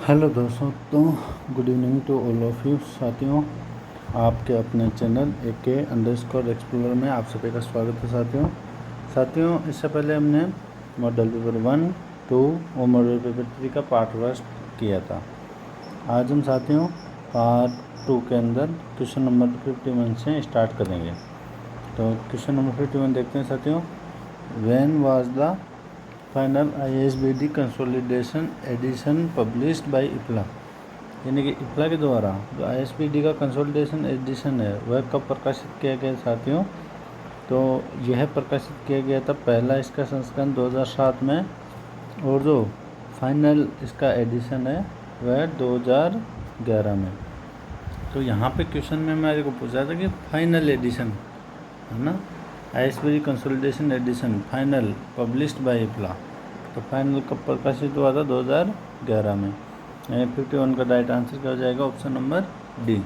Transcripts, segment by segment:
Hello दोस्तों, तो good evening to all of you. साथियों, आपके अपने चैनल AK_एक्सप्लोरर में आप सभी का स्वागत है। साथियों, इससे पहले हमने मॉडल पेपर 1, 2 और मॉडल पेपर 3 का पार्ट फर्स्ट किया था। आज हम साथियों पार्ट 2 के अंदर क्वेश्चन नंबर 51 से स्टार्ट करेंगे। तो क्वेश्चन नंबर 51 देखते हैं साथियों। When was the final ISBD consolidation edition published by IPLA, यानी कि IPLA के द्वारा जो ISBD का कंसोलिडेशन एडिशन है वह कब प्रकाशित किया गया साथियों? तो यह प्रकाशित किया गया था पहला इसका संस्करण 2007 में, और जो फाइनल इसका एडिशन है वह 2011 में। तो यहाँ पे क्वेश्चन में मेरे को पूछा था कि फाइनल एडिशन है ना, ISBD consolidation edition final published by IPLA। तो फाइनल कब प्रकाशित हुआ था? 2011 में। 51 का राइट आंसर क्या हो जाएगा? Option number D.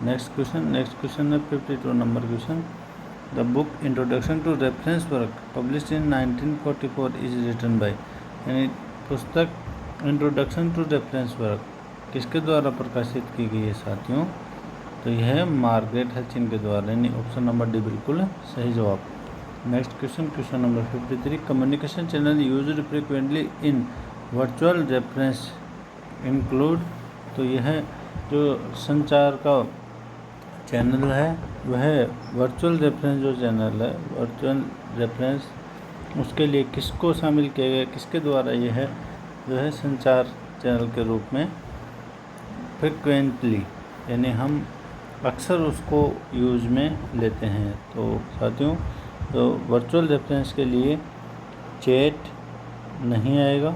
Next question है 52 number question. The book introduction to reference work published in 1944 is written by, यानी पुस्तक इंट्रोडक्शन टू रेफरेंस वर्क किसके द्वारा प्रकाशित की गई है साथियों? तो यह है मार्गरेट हचिन के द्वारा, यानी ऑप्शन नंबर डी बिल्कुल सही जवाब। Next question number 53। Communication channel used frequently इन वर्चुअल रेफरेंस इंक्लूड, तो यह जो संचार का चैनल है वह वर्चुअल रेफरेंस जो चैनल है, वर्चुअल रेफरेंस, उसके लिए किसको शामिल किया गया, किसके द्वारा यह जो है संचार चैनल के रूप में फ्रिक्वेंटली, यानी हम अक्सर उसको यूज में लेते हैं। तो साथियों, तो वर्चुअल रेफरेंस के लिए चैट नहीं आएगा,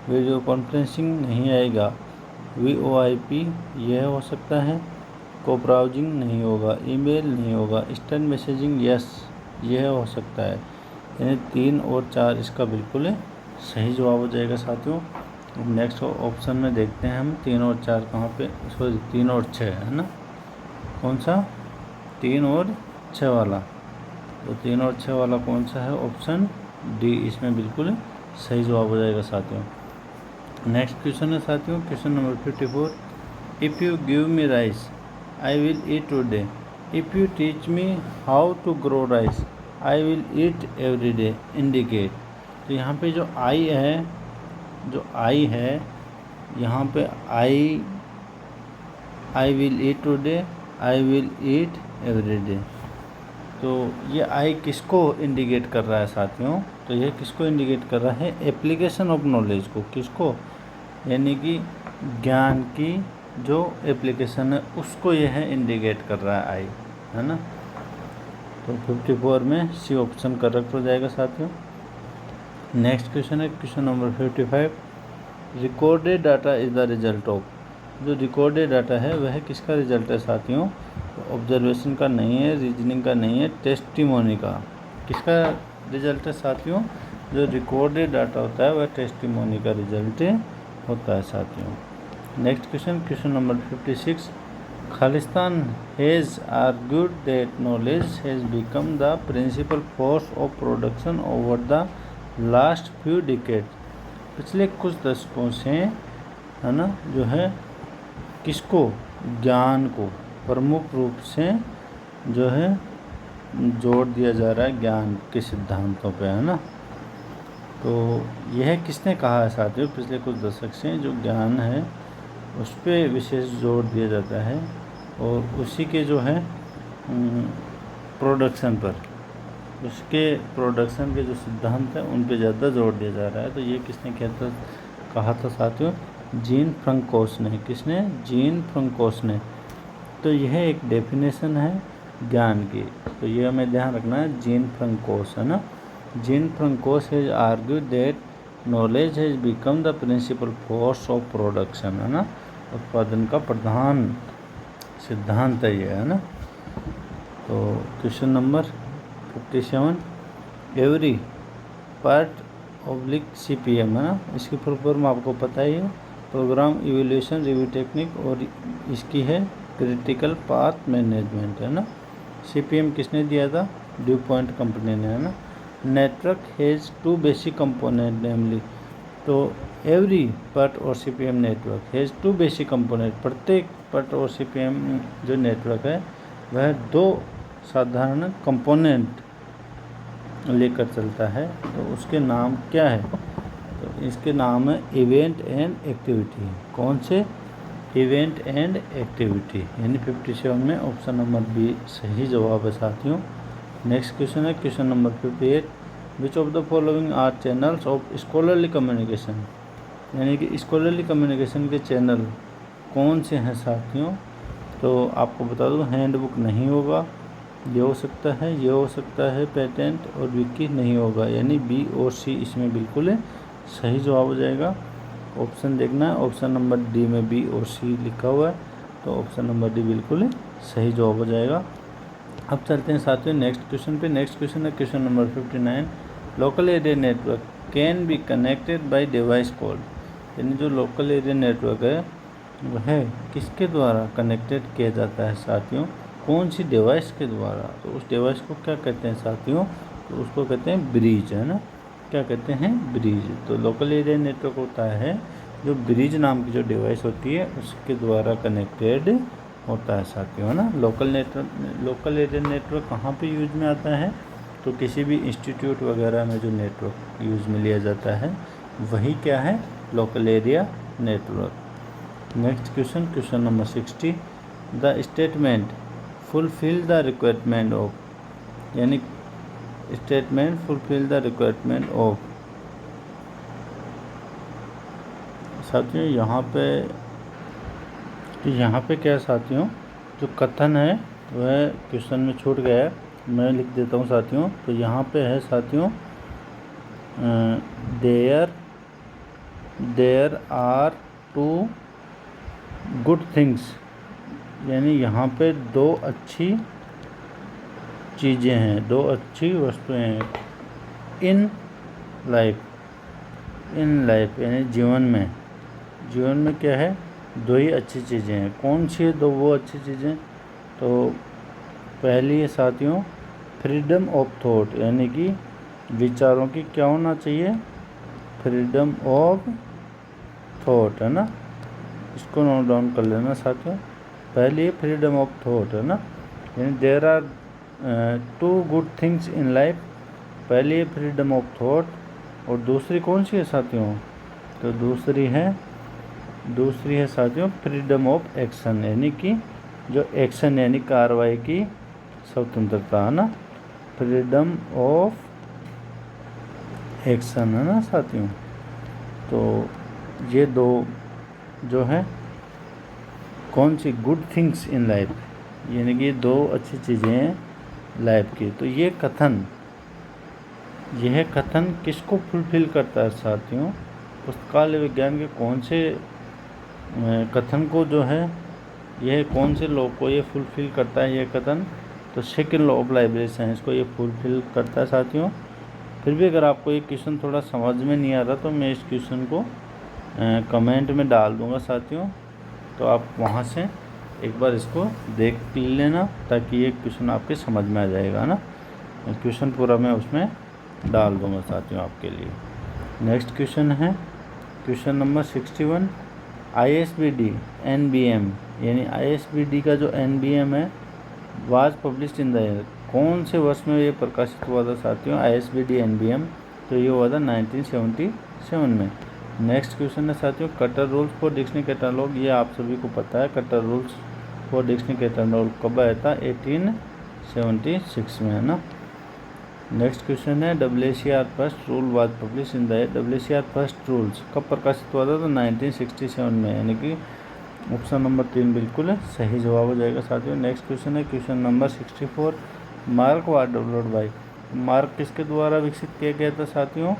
वीडियो कॉन्फ्रेंसिंग नहीं आएगा, VoIP यह हो सकता है, को ब्राउजिंग नहीं होगा, ईमेल नहीं होगा, इंस्टेंट मैसेजिंग यस यह हो सकता है। यानी 3 और 4 इसका बिल्कुल सही जवाब हो जाएगा साथियों। नेक्स्ट ऑप्शन में देखते हैं हम 3 और 4 कहाँ पे, सॉरी 3 और 6 है ना, कौन सा? 3 और 6 वाला। तो 3 और 6 वाला कौन सा है? ऑप्शन डी इसमें बिल्कुल सही जवाब हो जाएगा साथियों। नेक्स्ट क्वेश्चन है साथियों question number 54। If you give me rice I will eat today, if you teach me how to grow rice I will eat every day indicate. तो यहाँ पे जो आई है यहाँ पे I will eat today, I will eat every day. तो ये आई किसको इंडिकेट कर रहा है साथियों? तो यह किसको इंडिकेट कर रहा है? एप्लीकेशन ऑफ नॉलेज को। किसको? यानी कि ज्ञान की जो एप्लीकेशन है उसको यह इंडिकेट कर रहा है आई, है ना। तो 54 में सी ऑप्शन करेक्ट हो जाएगा साथियों। नेक्स्ट क्वेश्चन है question number 55। Recorded data is the result of, जो रिकॉर्डेड डाटा है वह किसका रिजल्ट है साथियों? तो ऑब्जर्वेशन का नहीं है, रीजनिंग का नहीं है, टेस्टिमोनी का। किसका रिजल्ट है साथियों? जो रिकॉर्डेड डाटा होता है वह टेस्टिमोनी का रिजल्ट होता है साथियों। Next question number 56। Khalistan has argued that knowledge has become the principal force of production over the last few decade. पिछले कुछ दशकों से, है ना, जो है किसको? ज्ञान को प्रमुख रूप से जो है जोर दिया जा रहा है ज्ञान के सिद्धांतों पे, है ना। तो यह किसने कहा है साथियों? पिछले कुछ दशक से जो ज्ञान है उस पर विशेष जोर दिया जाता है, और उसी के जो है प्रोडक्शन पर, उसके प्रोडक्शन के जो सिद्धांत हैं उन पे ज़्यादा जोर दिया जा रहा है। तो ये किसने कहा था साथियों? जीन फ्रांकोस ने। किसने? जीन फ्रांकोस ने। तो यह एक डेफिनेशन है ज्ञान की, तो ये हमें ध्यान रखना है, जीन फ्रांकोस, है ना। Jean Francois has argued that knowledge has become the principal force of production, है ना। उत्पादन का प्रधान सिद्धांत है ये, है ना। तो question number 57। Every part oblique CPM, है ना, इसकी फुल फॉर्म आपको पता ही है, प्रोग्राम इवोल्यूशन रिव्यू टेक्निक, और इसकी है क्रिटिकल पाथ मैनेजमेंट, है ना। CPM किसने दिया था? ड्यू पॉइंट कंपनी ने, है ना। नेटवर्क हैज़ 2 बेसिक कंपोनेंट नेमली, तो एवरी PERT और CPM network has 2 basic component. प्रत्येक PERT और CPM जो नेटवर्क है वह 2 साधारण कंपोनेंट लेकर चलता है। तो उसके नाम क्या है? तो इसके नाम है इवेंट एंड एक्टिविटी। कौन से? इवेंट एंड एक्टिविटी, यानी 57 में ऑप्शन नंबर बी सही जवाब है साथियों। नेक्स्ट क्वेश्चन है question number 58। Which of the following are channels of scholarly communication, यानी कि स्कॉलरली कम्युनिकेशन के चैनल कौन से हैं साथियों? तो आपको बता दूं, हैंडबुक नहीं होगा, ये हो सकता है, ये हो सकता है, पेटेंट और विकी नहीं होगा, यानी बी और सी इसमें बिल्कुल सही जवाब हो जाएगा। ऑप्शन देखना है, ऑप्शन नंबर डी में बी और सी लिखा हुआ है, तो ऑप्शन नंबर डी बिल्कुल सही जवाब हो जाएगा। अब चलते हैं साथियों नेक्स्ट क्वेश्चन पे। नेक्स्ट क्वेश्चन है question number 59। Local area network can be connected by device called, यानी जो लोकल एरिया नेटवर्क है वह किसके द्वारा कनेक्टेड किया जाता है साथियों? कौन सी डिवाइस के द्वारा? तो उस डिवाइस को क्या कहते हैं साथियों? तो उसको कहते हैं ब्रिज, है ना। क्या कहते हैं? ब्रिज। तो लोकल एरिया नेटवर्क होता है जो ब्रिज नाम की जो डिवाइस होती है उसके द्वारा कनेक्टेड होता है साथियों, है ना। लोकल एरिया नेटवर्क कहाँ पे यूज में आता है? तो किसी भी इंस्टीट्यूट वगैरह में जो नेटवर्क यूज में लिया जाता है वही क्या है? Local area network. Next question, question number 60। The statement fulfil the requirement of, यानी statement fulfil the requirement of. साथियों यहाँ पे क्या साथियों, जो कथन है वह क्वेश्चन में छूट गया है, मैं लिख देता हूँ साथियों। तो यहाँ पे है साथियों, देयर आर 2 गुड थिंग्स, यानी यहाँ पे 2 अच्छी चीज़ें हैं, 2 अच्छी वस्तुएं हैं। इन लाइफ यानी जीवन में क्या है? 2 ही अच्छी चीज़ें हैं। कौन सी है 2 वो अच्छी चीज़ें? तो पहली है साथियों फ्रीडम ऑफ थॉट, यानी कि विचारों की क्या होना चाहिए? फ्रीडम ऑफ थॉट, है ना। इसको नोट डाउन कर लेना साथियों। पहली है फ्रीडम ऑफ थॉट, है ना, यानी there are 2 good things in life. पहली है फ्रीडम ऑफ थॉट, और दूसरी कौन सी है साथियों? तो दूसरी है साथियों फ्रीडम ऑफ एक्शन, यानी कि जो एक्शन यानी कार्रवाई की स्वतंत्रता, है ना। फ्रीडम ऑफ एक्शन, है ना साथियों। तो ये 2 जो है कौन सी? गुड थिंग्स इन लाइफ, यानी कि 2 अच्छी चीज़ें हैं लाइफ की। तो यह कथन किसको फुलफिल करता है साथियों? पुस्तकालय विज्ञान के कौन से कथन को जो है, यह कौन से लॉ को ये फुलफिल करता है ये कथन? तो second law of library science को ये फुलफिल करता है साथियों। फिर भी अगर आपको ये क्वेश्चन थोड़ा समझ में नहीं आ रहा तो मैं इस क्वेश्चन को कमेंट में डाल दूंगा साथियों, तो आप वहाँ से एक बार इसको देख लेना, ताकि ये क्वेश्चन आपके समझ में आ जाएगा ना। क्वेश्चन पूरा मैं उसमें डाल दूंगा साथियों आपके लिए। नेक्स्ट क्वेश्चन है क्वेश्चन नंबर 61। ISBD NBM, यानी ISBD का जो NBM है was published in the year, कौन से वर्ष में ये प्रकाशित हुआ था साथियों? ISBD NBM, तो ये हुआ था 1977 में। नेक्स्ट क्वेश्चन है साथियों cutter rules for dictionary catalogue. ये आप सभी को पता है cutter rules for dictionary catalogue कब आया था? 1876 में, है ना। नेक्स्ट क्वेश्चन है WCR first rule was publish in the year. WCR first rules कब प्रकाशित हुआ था? तो 1967 में, यानी कि ऑप्शन नंबर 3 बिल्कुल सही जवाब हो जाएगा साथियों। नेक्स्ट क्वेश्चन है question number 64। Mark was developed by, mark किसके द्वारा विकसित किया गया था साथियों?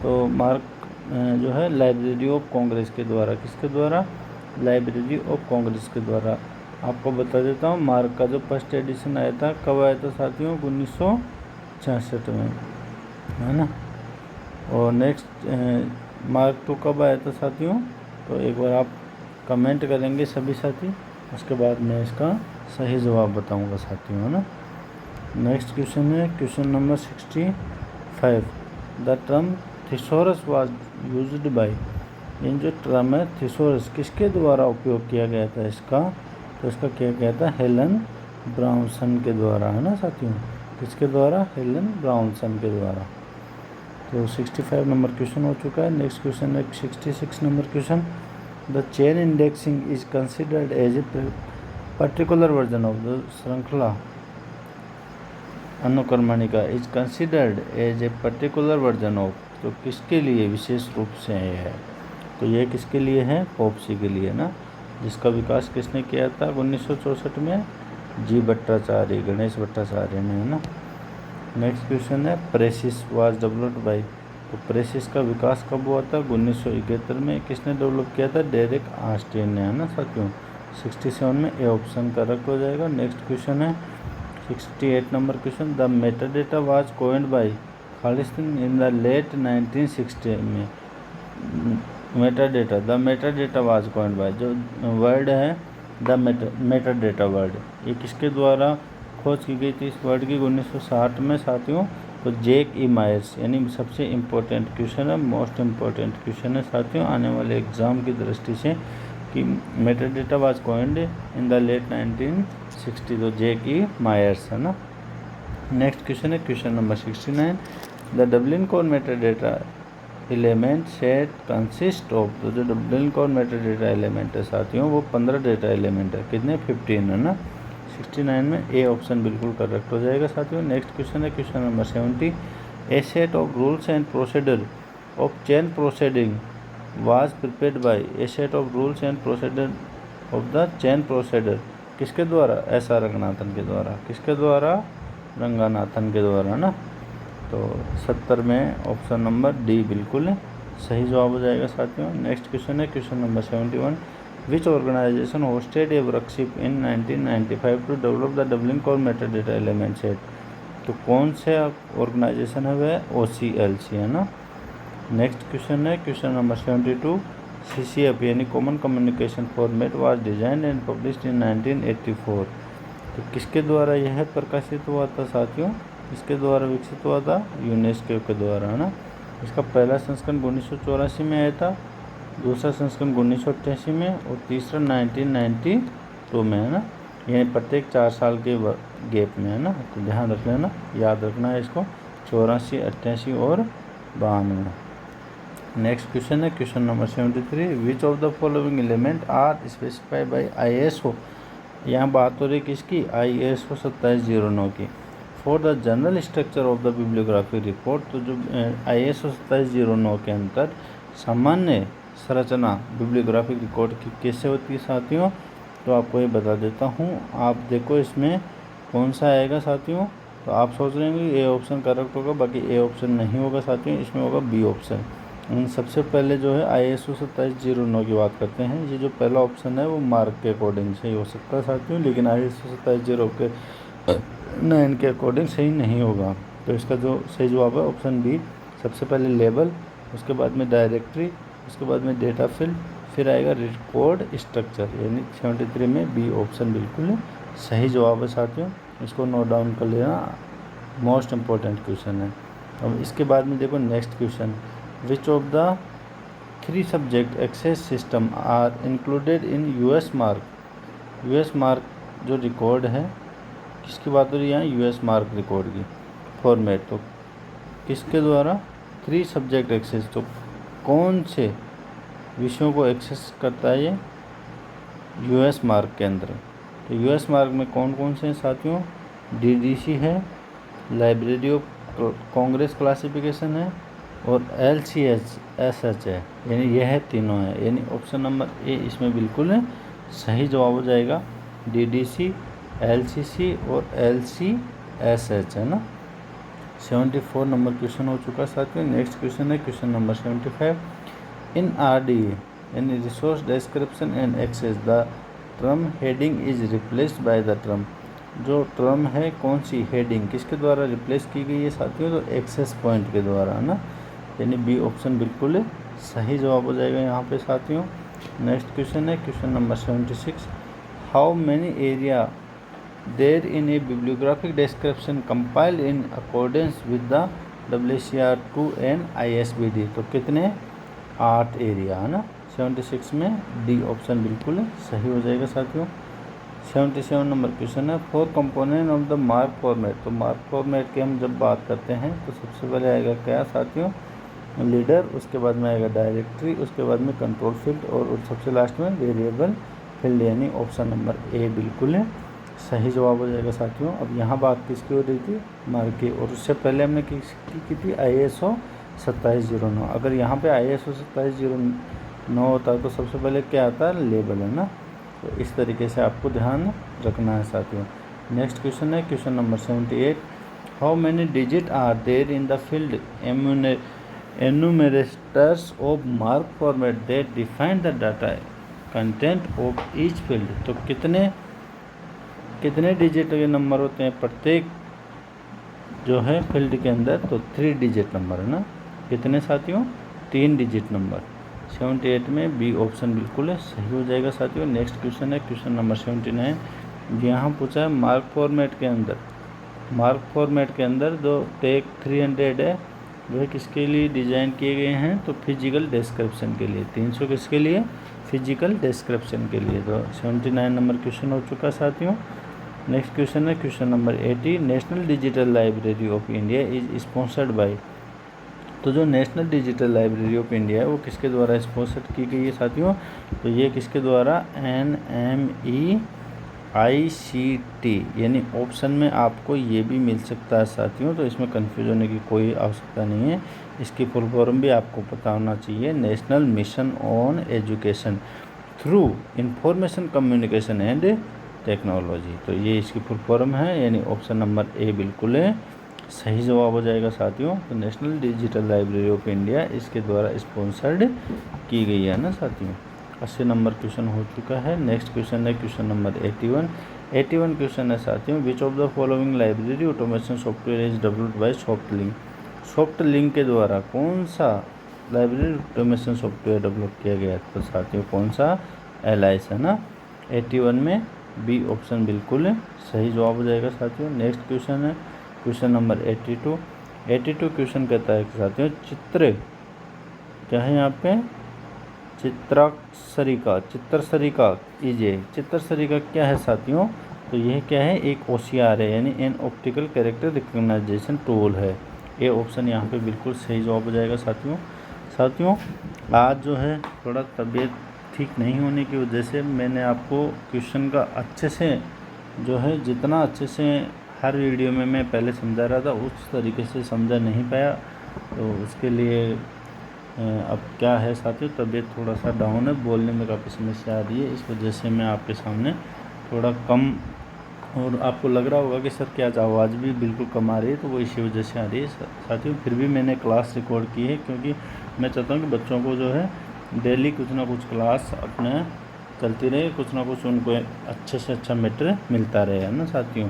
तो मार्क जो है लाइब्रेरी ऑफ कांग्रेस के द्वारा। किसके द्वारा? लाइब्रेरी ऑफ कांग्रेस के द्वारा। आपको बता देता हूँ मार्क का जो फर्स्ट एडिशन आया था कब आया था साथियों? 1966 में, है ना। और नेक्स्ट मार्क 2 कब आया था साथियों? तो एक बार आप कमेंट करेंगे सभी साथी, उसके बाद मैं इसका सही जवाब बताऊंगा साथियों, है ना। नेक्स्ट क्वेश्चन है question number 65। The term thesaurus was used by, in जो टर्म है थिसोरस किसके द्वारा उपयोग किया गया था इसका, तो इसका किया गया था हेलन ब्राउनसन के द्वारा, है ना साथियों, किसके द्वारा, हेलन ब्राउनसन के द्वारा। तो 65 नंबर क्वेश्चन हो चुका है। नेक्स्ट क्वेश्चन है 66 number question. The chain indexing is considered as a particular version of the श्रृंखला अनुक्रमणिका is considered as a particular version of, तो किसके लिए विशेष रूप से है, तो ये किसके लिए है, पॉप्सी के लिए ना, जिसका विकास किसने किया था 1964 में, जी भट्टाचार्य, गणेश भट्टाचार्य ने, है ना। नेक्स्ट क्वेश्चन है प्रेसिस वाज डेवलप्ड बाय, तो प्रेसिस का विकास कब हुआ था 1971 में, किसने डेवलप किया था, डेरेक आस्टिन ने, है ना साथियों। 67 में ए ऑप्शन करेक्ट हो जाएगा। नेक्स्ट क्वेश्चन है 68 number question. The metadata was coined by खालिस्तान इन द लेट 1960 में, metadata, the metadata was coined by, जो वर्ड है द मेटाडेटा वर्ड, ये किसके द्वारा खोज की गई थी इस वर्ड की 1960 में साथियों, तो जैक ई मायर्स, यानी सबसे इम्पोर्टेंट क्वेश्चन है, मोस्ट इम्पोर्टेंट क्वेश्चन है साथियों आने वाले एग्जाम की दृष्टि से, कि metadata was coined in the late 1960, तो जैक ई मायर्स, है ना। नेक्स्ट क्वेश्चन है question number 69। The Dublin core metadata element set consist of, तो जो डबलिन कोड मेटाडेटा एलिमेंट है साथियों वो 15 डेटा एलिमेंट है, कितने 15, है ना। 69 में ए ऑप्शन बिल्कुल करेक्ट हो जाएगा साथियों। नेक्स्ट क्वेश्चन है question number 70। A set of rules and procedure of chain proceeding was prepared by, A set of rules and procedure of the chain procedure किसके द्वारा, एस आर रंगनाथन के द्वारा, किसके द्वारा, रंगनाथन के द्वारा ना। तो 70 में ऑप्शन नंबर डी बिल्कुल सही जवाब हो जाएगा साथियों। नेक्स्ट क्वेश्चन है question number 71। Which organization hosted a workshop in 1995 to develop the Dublin core metadata element set, तो कौन से ऑर्गेनाइजेशन है वह OCLC, है ना। नेक्स्ट क्वेश्चन है क्वेश्चन नंबर 72। CCF यानी common communication format was design and published in 1984, तो किसके द्वारा यह प्रकाशित हुआ था साथियों, किसके द्वारा विकसित हुआ था, यूनेस्को के द्वारा, है ना। इसका पहला संस्करण 1984 में आया था, दूसरा संस्करण 1988 में और तीसरा 1992 में, है ना। यानी प्रत्येक 4 साल के गैप में, है ना, तो ध्यान रख लेना, याद रखना है इसको, 84, 88 और 92। नेक्स्ट क्वेश्चन है question number 73। Which of the following element are specified by ISO, यहाँ बात हो रही किसकी, ISO 2709 की, for the general structure of the bibliography report, तो जो ISO 2709 के अंतर सामान्य संरचना बिब्लियोग्राफिक रिकॉर्ड की कैसे होती है साथियों, तो आपको ये बता देता हूँ। आप देखो इसमें कौन सा आएगा साथियों, तो आप सोच रहे हैं कि ए ऑप्शन करेक्ट होगा, बाकी ए ऑप्शन नहीं होगा साथियों, इसमें होगा बी ऑप्शन। सबसे पहले जो है ISO 2709 की बात करते हैं। ये जो पहला ऑप्शन है वो मार्क के अकॉर्डिंग सही हो सकता है साथियों, लेकिन ISO 2709 के अकॉर्डिंग सही नहीं होगा। तो इसका जो सही जवाब है ऑप्शन बी, सबसे पहले लेबल, उसके बाद में डायरेक्टरी, उसके बाद में डेटा फील्ड, फिर आएगा रिकॉर्ड स्ट्रक्चर, यानी 73 में बी ऑप्शन बिल्कुल सही जवाब है साथियों। इसको नोट डाउन कर लेना, मोस्ट इम्पोर्टेंट क्वेश्चन है। अब इसके बाद में देखो next question. Which of the 3 subject access system are included in US MARC, US MARC जो रिकॉर्ड है, किसकी बात हो रही है यहाँ, US मार्क रिकॉर्ड की फॉर्मेट, तो किसके द्वारा 3 सब्जेक्ट एक्सेस, तो कौन से विषयों को एक्सेस करता है ये US मार्क के अंदर। तो US मार्क में कौन कौन से हैं साथियों, DDC है, लाइब्रेरी ऑफ कांग्रेस क्लासिफिकेशन है और LCSH है, यानी यह तीनों है, यानी ऑप्शन नंबर ए इसमें बिल्कुल सही जवाब हो जाएगा, DDC, LCC और LCSH, है ना। 74 नंबर क्वेश्चन हो चुका साथियों। नेक्स्ट क्वेश्चन है क्वेश्चन नंबर 75। इन RDA यानी resource description and access the term heading is replaced by the term, जो टर्म है कौन सी, हेडिंग किसके द्वारा रिप्लेस की गई है साथियों, तो एक्सेस पॉइंट के द्वारा, है ना, यानी बी ऑप्शन बिल्कुल सही जवाब हो जाएगा यहाँ पे साथियों। नेक्स्ट क्वेश्चन है question number 76। How many area there in A bibliographic description compiled in accordance with the WCR2 and ISBD। तो कितने 8 एरिया है ना। 76 में डी ऑप्शन बिल्कुल सही हो जाएगा साथियों। 77 नंबर क्वेश्चन है, 4 component of the mark format. तो मार्क फॉर्मेट की हम जब बात करते हैं तो सबसे पहले आएगा क्या साथियों, लीडर, उसके बाद में आएगा डायरेक्टरी, उसके बाद में कंट्रोल फील्ड और सबसे लास्ट में वेरिएबल फील्ड, यानी ऑप्शन नंबर ए बिल्कुल है सही जवाब हो जाएगा साथियों। अब यहाँ बात किसकी हो रही थी, मार्क की, और उससे पहले हमने की थी ISO 2709। अगर यहाँ पे ISO 2709 होता है तो सबसे पहले क्या आता है, लेबल है ना। तो इस तरीके से आपको ध्यान रखना है साथियों। नेक्स्ट क्वेश्चन है question number 78, how many digit are there in the field enumerators of mark format that define the data content of each field। तो कितने डिजिट के नंबर होते हैं प्रत्येक जो है फील्ड के अंदर, तो 3 डिजिट नंबर है ना। कितने साथियों, 3 डिजिट नंबर। 78 में बी ऑप्शन बिल्कुल सही हो जाएगा साथियों। नेक्स्ट क्वेश्चन है क्वेश्चन नंबर 79, यहाँ पूछा है मार्क फॉर्मेट के अंदर जो टेक 300 है वह किसके लिए डिज़ाइन किए गए हैं, तो फिजिकल डिस्क्रिप्शन के लिए। 300 किसके लिए, फिजिकल डिस्क्रिप्शन के लिए। तो 79 नंबर क्वेश्चन हो चुका साथियों। नेक्स्ट क्वेश्चन है question number 80, national digital library of India is sponsored by. तो जो national digital library of India है वो किसके द्वारा स्पॉन्सर्ड की गई है साथियों, तो ये किसके द्वारा, NMEICT, यानी ऑप्शन में आपको ये भी मिल सकता है साथियों। तो इसमें कंफ्यूज होने की कोई आवश्यकता नहीं है, इसकी फुल फॉर्म भी आपको पता होना चाहिए, national mission on education through information communication and technology. तो ये इसकी फुल फॉर्म है, यानी ऑप्शन नंबर ए बिल्कुल है सही जवाब हो जाएगा साथियों। तो national digital library of India इसके द्वारा स्पॉन्सर्ड की गई है ना साथियों। 80 नंबर क्वेश्चन हो चुका है। नेक्स्ट क्वेश्चन है क्वेश्चन नंबर 81 क्वेश्चन है साथियों, विच of the following library automation software is developed by soft link के द्वारा कौन सा लाइब्रेरी ऑटोमेशन सॉफ्टवेयर डेवलप किया गया, तो साथियों कौन सा, LIS है ना। 81 में बी ऑप्शन बिल्कुल सही जवाब हो जाएगा साथियों। नेक्स्ट क्वेश्चन है क्वेश्चन नंबर 82 क्वेश्चन कहता है साथियों, चित्र क्या है यहाँ पे, चित्रसरिका चित्रसरिका क्या है साथियों, तो यह क्या है, एक OCR है, यानी an optical character recognisation tool है। ये ऑप्शन यहाँ पे बिल्कुल सही जवाब हो जाएगा साथियों। आज जो है थोड़ा तबीयत ठीक नहीं होने की वजह से मैंने आपको क्वेश्चन का अच्छे से जो है, जितना अच्छे से हर वीडियो में मैं पहले समझा रहा था उस तरीके से समझा नहीं पाया, तो उसके लिए अब क्या है साथियों, तबीयत थोड़ा सा डाउन है, बोलने में काफ़ी समस्या आ रही है, इस वजह से मैं आपके सामने थोड़ा कम, और आपको लग रहा होगा कि सर क्या आवाज़ भी बिल्कुल कम आ रही है, तो वो इसी वजह से आ रही है साथियों। फिर भी मैंने क्लास रिकॉर्ड की है, क्योंकि मैं चाहता हूँ कि बच्चों को जो है डेली कुछ ना कुछ क्लास अपने चलती रहे, कुछ ना कुछ उनको अच्छे से अच्छा मैटर मिलता रहे, है ना साथियों।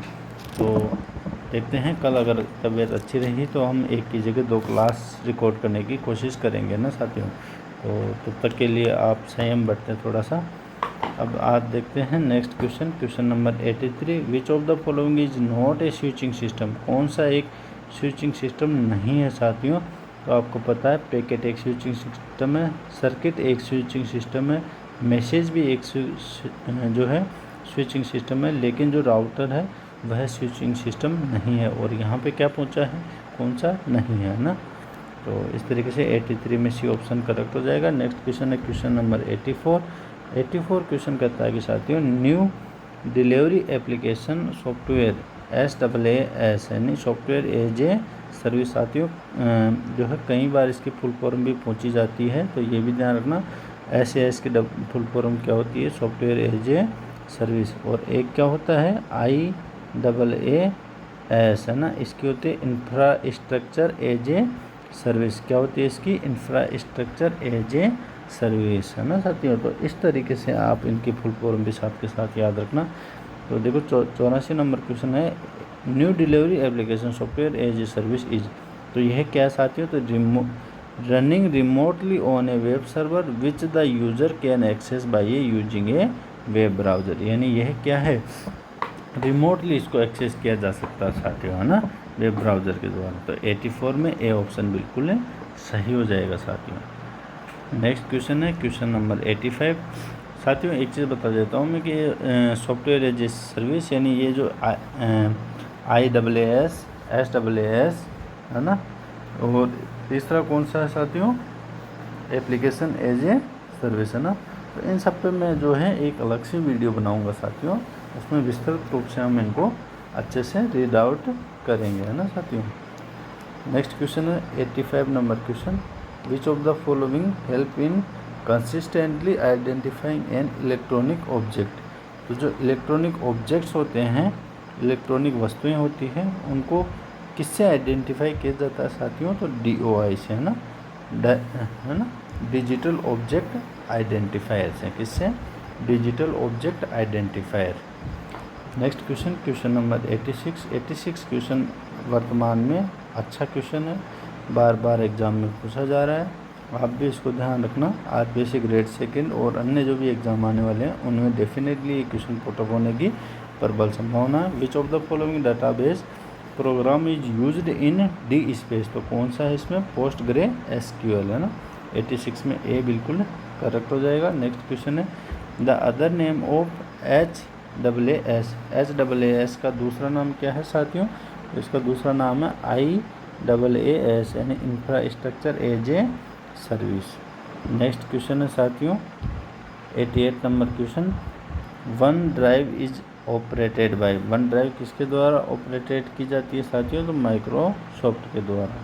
तो देखते हैं कल अगर तबीयत अच्छी रही तो हम एक की जगह 2 क्लास रिकॉर्ड करने की कोशिश करेंगे ना साथियों। तो तब तक के लिए आप संयम बरतें थोड़ा सा। अब आज देखते हैं next question number 83, which of the following is not a switching system. कौन सा एक स्विचिंग सिस्टम नहीं है साथियों, तो आपको पता है पैकेट एक स्विचिंग सिस्टम है, सर्किट एक स्विचिंग सिस्टम है, मैसेज भी एक जो है स्विचिंग सिस्टम है, लेकिन जो राउटर है वह स्विचिंग सिस्टम नहीं है। और यहाँ पे क्या पूछा है, कौन सा नहीं है ना। तो इस तरीके से 83 में सी ऑप्शन करेक्ट हो जाएगा। नेक्स्ट क्वेश्चन है क्वेश्चन नंबर 84 क्वेश्चन कहता है कि साथियों, new delivery application software SaaS यानी सॉफ्टवेयर एज ए सर्विस साथियों जो है कई बार इसकी फुल फॉर्म भी पूछी जाती है, तो ये भी ध्यान रखना। SaaS की फुल फॉर्म क्या होती है, सॉफ्टवेयर एज ए सर्विस। और एक क्या होता है, IaaS है ना, इसकी होती है इंफ्रास्ट्रक्चर एज ए सर्विस। क्या होती है इसकी, इंफ्रास्ट्रक्चर एज ए सर्विस, है ना साथियों। तो इस तरीके से आप इनकी फुल फॉर्म भी साथ के साथ याद रखना। तो देखो 84 नंबर क्वेश्चन है, new delivery application software as a service is. तो यह क्या है साथियों, तो running remotely on a web server which the user can access by using a web browser. यानी यह क्या है, रिमोटली इसको एक्सेस किया जा सकता है साथियों, है ना, वेब ब्राउज़र के द्वारा। तो 84 में ए ऑप्शन बिल्कुल सही हो जाएगा साथियों। नेक्स्ट क्वेश्चन है क्वेश्चन नंबर 85। साथियों एक चीज़ बता देता हूँ मैं कि सॉफ्टवेयर एज ए सर्विस यानी ये जो IaaS SaaS है ना, और तीसरा कौन सा है साथियों, एप्लीकेशन एज ए सर्विस है ना। तो इन सब पे मैं जो है एक अलग से वीडियो बनाऊंगा साथियों, उसमें विस्तृत रूप से हम इनको अच्छे से रीड आउट करेंगे, है ना साथियों। नेक्स्ट क्वेश्चन है 85 number question, which of the following help in consistently identifying an electronic object. तो जो इलेक्ट्रॉनिक ऑब्जेक्ट्स होते हैं, इलेक्ट्रॉनिक वस्तुएं होती हैं, उनको किससे आइडेंटिफाई किया जाता है साथियों, तो DOI से, है ना, डिजिटल ऑब्जेक्ट आइडेंटिफायर से। किससे, digital object identifier. Next question question number 86 question वर्तमान में अच्छा क्वेश्चन है, बार बार एग्ज़ाम में पूछा जा रहा है, आप भी इसको ध्यान रखना। RPSC ग्रेड सेकंड और अन्य जो भी एग्ज़ाम आने वाले हैं उनमें डेफिनेटली ये क्वेश्चन पुट अप होने की प्रबल संभावना है। Which of the following database program is used in DSpace. तो कौन सा है इसमें, PostgreSQL, है ना। 86 में ए बिल्कुल करेक्ट हो जाएगा। नेक्स्ट क्वेश्चन है the other name of HAAS का दूसरा नाम क्या है साथियों, तो इसका दूसरा नाम है IaaS यानी infrastructure as a service. Next question है साथियों 88 number question, OneDrive is operated by. OneDrive किसके द्वारा ऑपरेटेड की जाती है साथियों, तो माइक्रोसॉफ्ट के द्वारा।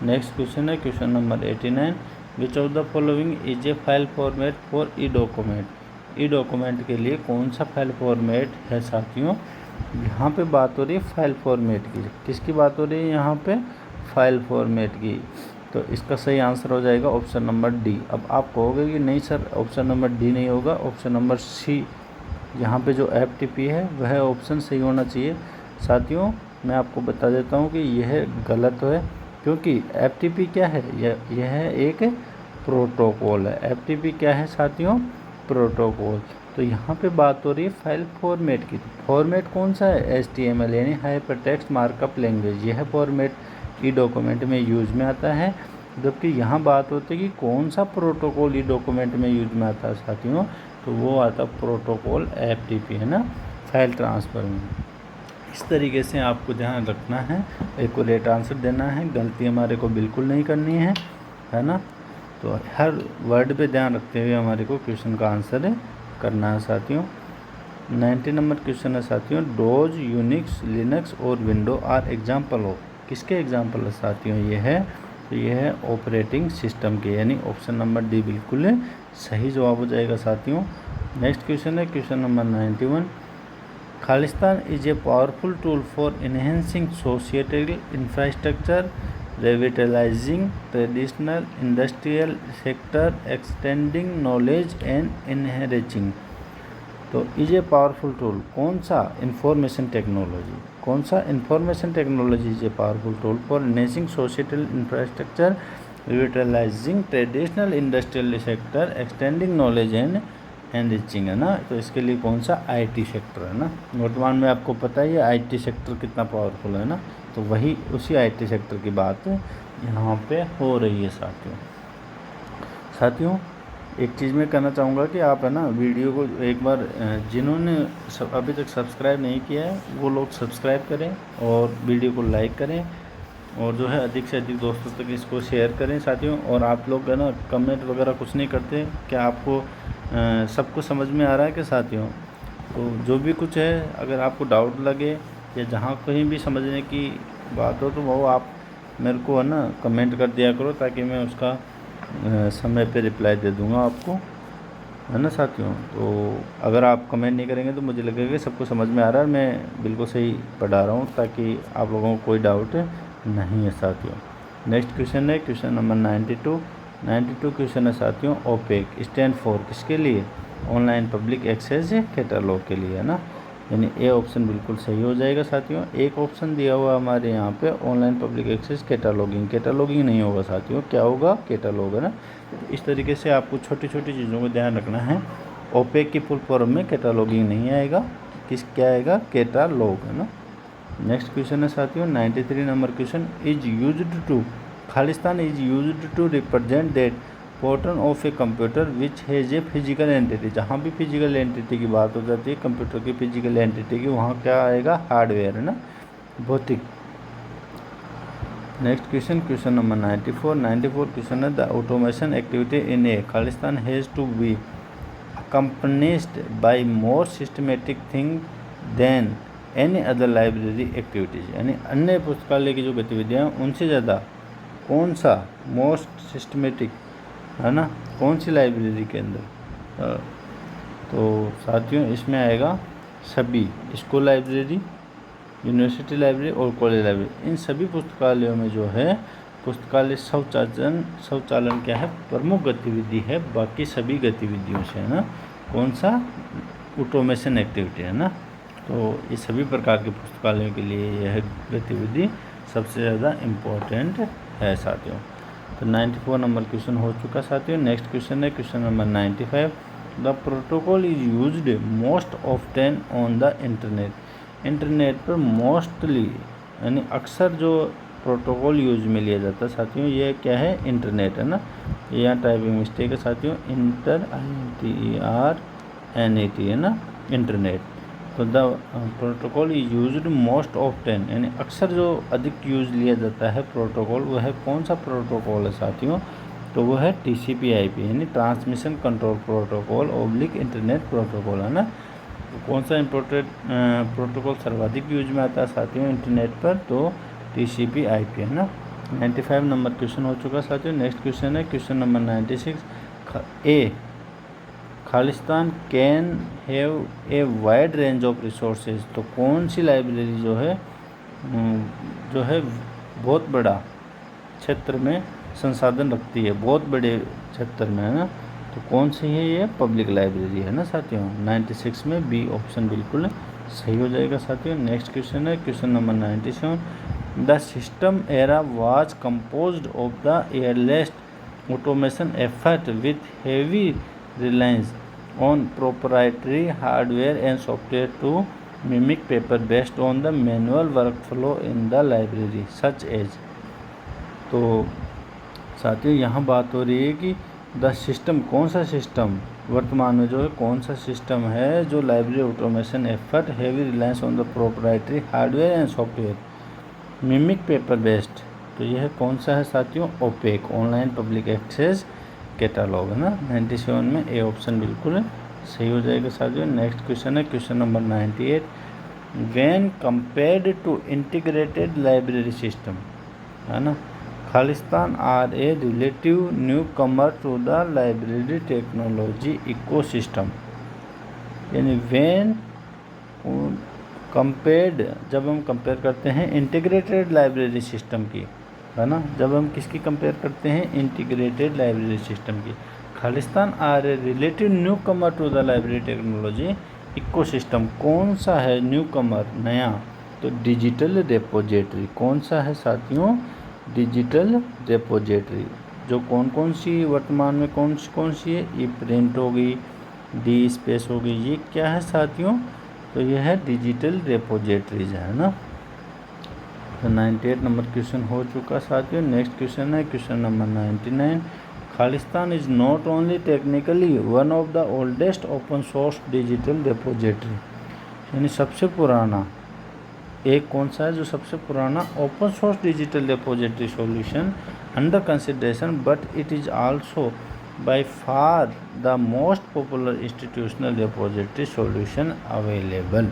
नेक्स्ट क्वेश्चन है question number 89, which of the following is a file format for E document. E document के लिए कौन सा फाइल फॉर्मेट है साथियों, यहाँ पे बात हो रही है फाइल फॉर्मेट की। किसकी बात हो रही है यहाँ पे, फाइल फॉर्मेट की। तो इसका सही आंसर हो जाएगा ऑप्शन नंबर डी। अब आप कहोगे कि नहीं सर ऑप्शन नंबर डी नहीं होगा, ऑप्शन नंबर सी, यहाँ पे जो FTP है वह ऑप्शन सही होना चाहिए। साथियों मैं आपको बता देता हूँ कि यह गलत है, क्योंकि FTP क्या है, यह एक प्रोटोकॉल है। FTP क्या है साथियों, प्रोटोकॉल। तो यहाँ पे बात हो रही है फाइल फॉर्मेट की। फॉर्मेट कौन सा है, HTML यानी हाइपरटेक्स्ट मार्कअप लैंग्वेज। यह फॉर्मेट ई डॉक्यूमेंट में यूज में आता है, जबकि यहाँ बात होती है कि कौन सा प्रोटोकॉल ई डॉक्यूमेंट में यूज में आता है साथियों, तो वो आता प्रोटोकॉल FTP, है ना, फाइल ट्रांसफ़र में। इस तरीके से आपको ध्यान रखना है, एक्यूरेट आंसर देना है, गलती हमारे को बिल्कुल नहीं करनी है ना। तो हर वर्ड पे ध्यान रखते हुए हमारे को क्वेश्चन का आंसर करना है साथियों। 90 नंबर क्वेश्चन है साथियों, डोज, यूनिक्स, लिनक्स और विंडो आर एग्जाम्पल ऑफ। किसके एग्जाम्पल है साथियों, ये है, तो ये है ऑपरेटिंग सिस्टम के, यानी ऑप्शन नंबर डी बिल्कुल सही जवाब हो जाएगा साथियों। नेक्स्ट क्वेश्चन है क्वेश्चन नंबर 91, खालिस्तान is a powerful tool for enhancing societal infrastructure, revitalising traditional industrial sector, extending knowledge and enriching. तो इज ए पावरफुल टूल, कौन सा, इंफॉर्मेशन टेक्नोलॉजी। कौन सा, information technology is a powerful tool for enhancing societal infrastructure, revitalising traditional industrial sector, extending knowledge and enriching, है ना। तो इसके लिए कौन सा, IT सेक्टर, है ना। वर्तमान में आपको पता ही है IT सेक्टर कितना पावरफुल है ना, तो वही उसी IT सेक्टर की बात यहाँ पे हो रही है साथियों। एक चीज़ मैं कहना चाहूँगा कि आप, है ना, वीडियो को एक बार जिन्होंने अभी तक सब्सक्राइब नहीं किया है वो लोग सब्सक्राइब करें और वीडियो को लाइक करें, और जो है अधिक से अधिक दोस्तों तक इसको शेयर करें साथियों। और आप लोग, है ना, कमेंट वगैरह कुछ नहीं करते, क्या आपको सब कुछ समझ में आ रहा है कि साथियों। तो जो भी कुछ है, अगर आपको डाउट लगे या जहाँ कहीं भी समझने की बात हो, तो वो आप मेरे को, है ना, कमेंट कर दिया करो, ताकि मैं उसका समय पे रिप्लाई दे दूँगा आपको, है ना साथियों। तो अगर आप कमेंट नहीं करेंगे तो मुझे लगेगा कि सबको समझ में आ रहा है, मैं बिल्कुल सही पढ़ा रहा हूँ, ताकि आप लोगों को कोई डाउट नहीं है साथियों। नेक्स्ट क्वेश्चन है क्वेश्चन नंबर 92 क्वेश्चन है साथियों, ओपेक स्टैंड फॉर किसके लिए, ऑनलाइन पब्लिक एक्सेस कैटलॉग के लिए, है ना। यानी ए ऑप्शन बिल्कुल सही हो जाएगा साथियों। एक ऑप्शन दिया हुआ हमारे यहाँ पे ऑनलाइन पब्लिक एक्सेस कैटलॉगिंग नहीं होगा साथियों, क्या होगा, कैटलॉग, है ना। तो इस तरीके से आपको छोटी छोटी चीज़ों को ध्यान रखना है। ओपेक की फुल फॉर्म में कैटलॉगिंग नहीं आएगा, क्या आएगा, कैटलॉग, है ना। नेक्स्ट क्वेश्चन है साथियों 93 number question, is used to, खालिस्तान is used to represent that portion of a computer which has a physical entity. जहाँ भी फिजिकल एंटिटी की बात हो जाती है, कंप्यूटर की फिजिकल एंटिटी की, वहाँ क्या आएगा, हार्डवेयर है ना, भौतिक। Next question, question number 94 question है, the automation activity in a खालिस्तान has to be accompanied by more systematic thing than any other library activities, यानी अन्य पुस्तकालय की जो गतिविधियाँ हैं उनसे ज़्यादा कौन सा मोस्ट सिस्टमेटिक है ना, कौन सी लाइब्रेरी के अंदर, तो साथियों इसमें आएगा सभी, स्कूल लाइब्रेरी, यूनिवर्सिटी लाइब्रेरी और कॉलेज लाइब्रेरी, इन सभी पुस्तकालयों में जो है पुस्तकालय शौचालन क्या है, प्रमुख गतिविधि है बाकी सभी गतिविधियों से, है ना, कौन सा, ऑटोमेशन एक्टिविटी है ना। तो ये सभी प्रकार के पुस्तकालयों के लिए यह गतिविधि सबसे ज़्यादा इम्पोर्टेंट है साथियों। तो 94 नंबर क्वेश्चन हो चुका साथियों। नेक्स्ट क्वेश्चन है question number 95, the protocol is used most often on the internet. Internet पर मोस्टली यानी अक्सर जो प्रोटोकॉल यूज में लिया जाता है साथियों, ये क्या है, इंटरनेट है ना, यहाँ टाइपिंग मिस्टेक है साथियों, INTERNET है ना, इंटरनेट। तो the protocol is used most often, यानी अक्सर जो अधिक यूज लिया जाता है प्रोटोकॉल, वह है कौन सा प्रोटोकॉल है साथियों, तो वह है TCP/IP यानी transmission control protocol oblique internet protocol है ना। तो कौन सा इम्पोर्टेंट प्रोटोकॉल सर्वाधिक यूज में आता है साथियों इंटरनेट पर, तो TCP/IP है ना। 95 नंबर क्वेश्चन हो चुका साथियों। नेक्स्ट क्वेश्चन है question number 96, A Khalistan can have a wide range of resources. तो कौन सी लाइब्रेरी जो है बहुत बड़ा क्षेत्र में संसाधन रखती है, बहुत बड़े क्षेत्र में, है ना, तो कौन सी है ये, पब्लिक लाइब्रेरी है ना साथियों। 96 में बी ऑप्शन बिल्कुल सही हो जाएगा साथियों। नेक्स्ट क्वेश्चन है question number 97, the system era was composed of the earliest automation effort with heavy reliance on proprietary hardware and software to mimic paper based on the manual workflow in the library such as। तो साथियों यहाँ बात हो रही है कि the system, कौन सा सिस्टम वर्तमान में जो है, कौन सा सिस्टम है जो library automation effort heavy reliance on the proprietary hardware and software mimic paper based. तो यह कौन सा है साथियों, OPAC online public access catalogue है ना। 97 में ए ऑप्शन बिल्कुल सही हो जाएगा साथियों। नेक्स्ट क्वेश्चन है question number 98, when compared to integrated library system है ना, Khalistan are a relative newcomer to the library technology ecosystem, यानी व्हेन कंपेयर्ड, जब हम कंपेयर करते हैं इंटीग्रेटेड लाइब्रेरी सिस्टम की, है ना, जब हम किसकी कंपेयर करते हैं, इंटीग्रेटेड लाइब्रेरी सिस्टम की, Khalistan are a relative newcomer to the library technology ecosystem, कौन सा है न्यू कमर, नया, तो डिजिटल रेपोजिटरी, कौन सा है साथियों, डिजिटल रेपोजिटरी, जो कौन सी वर्तमान में कौन सी है, ई प्रिंट हो गई, डी स्पेस हो गई, ये क्या है साथियों, तो यह है डिजिटल रेपोजिटरीज है ना। तो 98 नंबर क्वेश्चन हो चुका साथियों। नेक्स्ट क्वेश्चन है question number 99, Khalistan is not only technically one of the oldest open source digital repository, यानी सबसे पुराना एक कौन सा है जो सबसे पुराना open source digital repository solution under consideration, but it is also by far the most popular institutional repository solution available.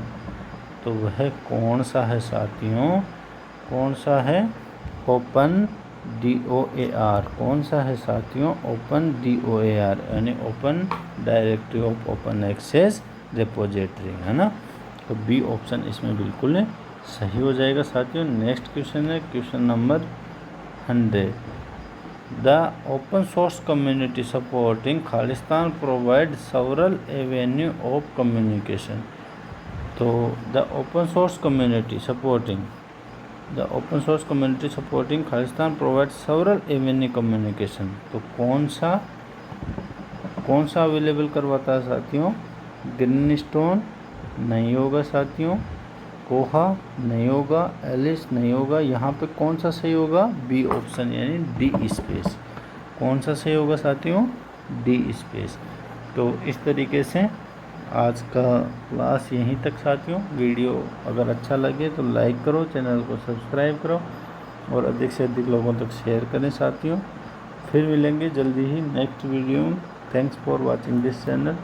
तो वह कौन सा है साथियों, कौन सा है, ओपन DOAR, कौन सा है साथियों, ओपन DOAR यानी open directory of open access repository है ना। तो बी ऑप्शन इसमें बिल्कुल सही हो जाएगा साथियों। नेक्स्ट क्वेश्चन है question number 100, the open source community supporting खालिस्तान provide several avenue of communication. तो the open source community supporting खालिस्तान प्रोवाइड सेवरल एवेन्यू कम्युनिकेशन, तो कौन सा अवेलेबल करवाता है साथियों, ग्रीनस्टोन नहीं होगा साथियों, कोहा नहीं होगा, एलिस नहीं होगा। यहाँ पे कौन सा सही होगा? बी ऑप्शन यानी डी स्पेस। कौन सा सही होगा साथियों? D space. तो इस तरीके से आज का क्लास यहीं तक साथियों। वीडियो अगर अच्छा लगे तो लाइक करो, चैनल को सब्सक्राइब करो और अधिक से अधिक लोगों तक शेयर करें साथियों। फिर मिलेंगे जल्दी ही नेक्स्ट वीडियो में। Thanks for watching this channel.